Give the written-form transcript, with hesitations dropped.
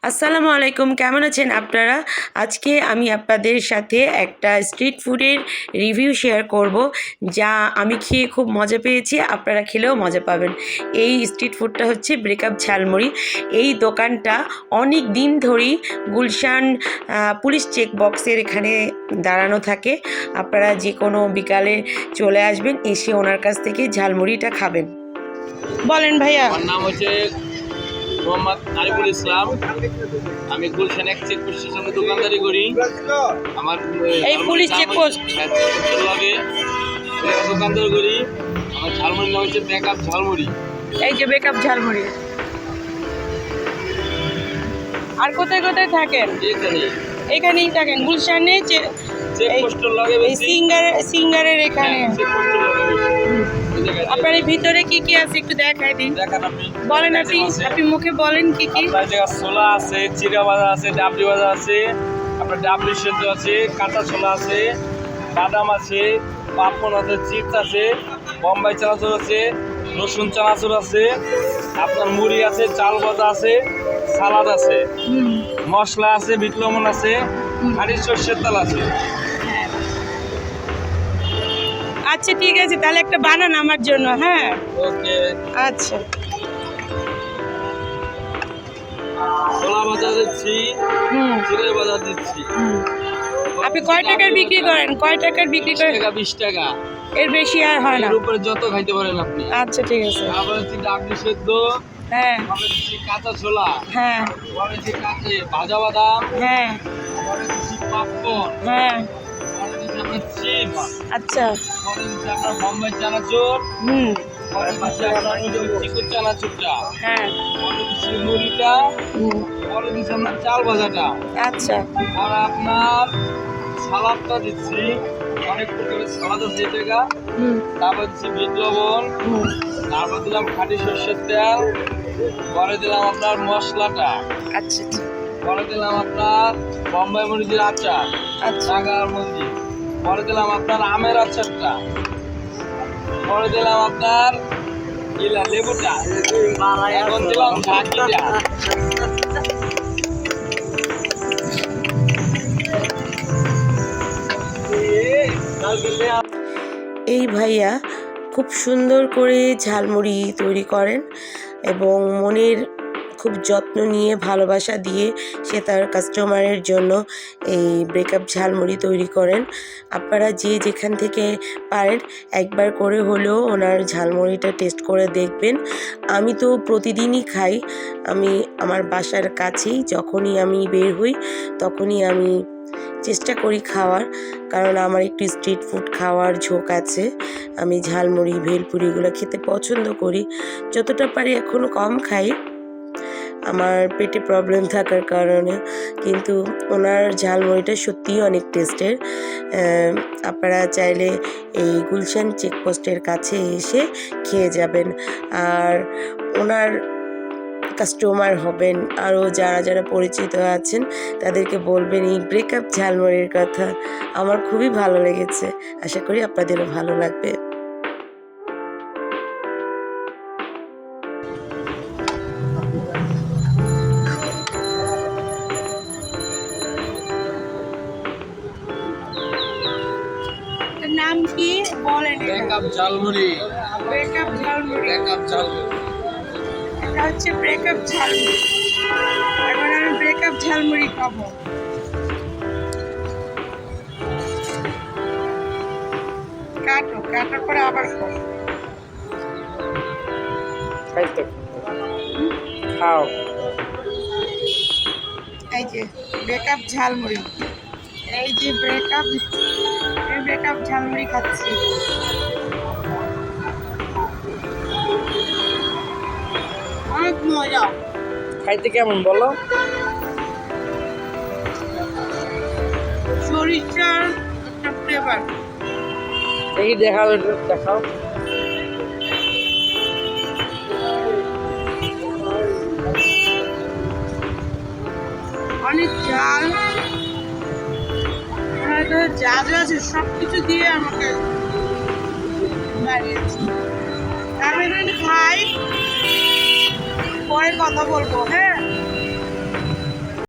আসসালামু আলাইকুম, কেমন আছেন আপনারা? আজকে আমি আপনাদের সাথে একটা স্ট্রিট ফুডের রিভিউ শেয়ার করব, যা আমি খেয়ে খুব মজা পেয়েছি, আপনারা খেলেও মজা পাবেন। এই স্ট্রিট ফুডটা হচ্ছে ব্রেকআপ ঝালমুড়ি। এই দোকানটা অনেক দিন ধরেই গুলশান পুলিশ চেক বক্সের এখানে দাঁড়ানো থাকে। আপনারা যে কোনো বিকালে চলে আসবেন, এসে ওনার কাছ থেকে ঝালমুড়িটা খাবেন। বলেন ভাইয়া। আমার নাম হচ্ছে মোহাম্মদ আরিফুল ইসলাম। আমি গুলশান এক চেকপোস্টের সামনে দোকানদারি করি। আমার এই পুলিশ চেকপোস্ট লাগে দোকানদারি করি। আমার ঝালমুড়ির নাম হচ্ছে ব্রেকআপ ঝালমুড়ি। এই যে ব্রেকআপ ঝালমুড়ি। আর কোথায় কোথায় থাকেন? এখানেই থাকেন গুলশানে চেকপোস্টের লাগে এই সিঙ্গারের এখানে। আপনার এই ভিতরে কি কি আছে একটু দেখাই দিন। বলেন আপনি মুখে বলেন কি কি। ছোলা আছে, চিরা ভাজা আছে, ডাবলি ভাজা আছে, আপনার ডাবলি সেদ্ধ আছে, কাঁচা ছোলা আছে, বাদাম আছে, পাপড় আছে, চিপস আছে, বোম্বাই চানাচুর আছে, রসুন চানাচুর আছে, আপনার মুড়ি আছে, চাল ভাজা আছে, সালাদ আছে, মশলা আছে, বিট লবণ আছে, খাঁটি সর্ষের তেল আছে। আচ্ছা ঠিক আছে, তাহলে একটা বানান আমার জন্য। হ্যাঁ ওকে। আচ্ছা ছোলা ভাজা দিচ্ছি, চিড়ে ভাজা দিচ্ছি। আপনি কয় টাকার বিক্রি করেন? 20 টাকা। এর বেশি আর হয় না? এর উপরে যত খাইতে পারেন আপনি। আচ্ছা ঠিক আছে। তারপরে হচ্ছে ডাবলি সেদ্ধ, হ্যাঁ তারপরে দিচ্ছি কাঁচা ছোলা, হ্যাঁ তারপরে দিচ্ছি ভাজা বাদাম, হ্যাঁ তারপরে দিচ্ছি পাপড়, হ্যাঁ তারপরে দিচ্ছি আপনার চিপস, আচ্ছা তারপরে দিচ্ছি আপনার বোম্বাই চানাচুর, তারপরে দিচ্ছি আপনার চিকুন চানাচুরটা, হ্যাঁ তারপরে দিচ্ছি মুড়িটা, তারপরে দিচ্ছি আপনার চাল ভাজাটা, আচ্ছা তারপরে আপনার সালাদটা দিচ্ছি, অনেক প্রকারের সালাদ আছে এই জায়গা। তারপর দিচ্ছি বিট লবণ, তারপর দিলাম খাঁটি সর্ষের তেল, পরে দিলাম আপনার মশলাটা, আচ্ছা পরে দিলাম আপনার বোম্বাই মরিচের আচার, টাকার মরিচ, পরে দিলাম আপনার আমের আচারটা, পরে দিলাম আপনার লেবুটা, এখন দিলাম ঝাঁকিটা। এই ভাইয়া খুব সুন্দর করে ঝালমুড়ি তৈরি করেন এবং মনের খুব যত্ন নিয়ে ভালোবাসা দিয়ে সে তার কাস্টমারের জন্য এই ব্রেকআপ ঝালমুড়ি তৈরি করেন। আপনারা যে যেখান থেকে পারেন একবার করে হলেও ওনার ঝালমুড়িটা টেস্ট করে দেখবেন। আমি তো প্রতিদিনই খাই। আমি আমার বাসার কাছেই যখনই আমি বের হই তখনই আমি চেষ্টা করি খাওয়ার, কারণ আমার একটু স্ট্রিট ফুড খাওয়ার ঝোঁক আছে। আমি ঝালমুড়ি ভেলপুরিগুলো খেতে পছন্দ করি, যতটা পারি এখনও কম খাই আমার পেটে প্রবলেম থাকার কারণে, কিন্তু ওনার ঝালমুড়িটা সত্যিই অনেক টেস্টের। আপনারা চাইলে এই গুলশান চেকপোস্টের কাছে এসে খেয়ে যাবেন আর ওনার কাস্টমার হবেন। আরও যারা যারা পরিচিত আছেন তাদেরকে বলবেন এই ব্রেকআপ ঝালমুড়ির কথা। আমার খুবই ভালো লেগেছে, আশা করি আপনাদেরও ভালো লাগবে। নাম কি বলেন? Breakup jhalmuri. Breakup jhalmuri. Breakup jhalmuri. এটা হচ্ছে ব্রেকআপ ঝালমুড়ি। এখন আমি ব্রেকআপ ঝালমুড়ি খাবো। কাটো কাটো করে আবার খাও। এই যে ব্রেকআপ ঝালমুড়ি, এই যে ব্রেকআপ ঝালমুড়ি খাচ্ছি। অনেক মজা। খাইতে কেমন বলো? সরিষার একটা ফ্লেভার। এই দেখাও, একটু দেখাও। অনেক ঝাল, যা যা আছে সব কিছু দিয়ে আমাকে বানিয়েছি। আমি খাই, পরে কথা বলবো। হ্যাঁ।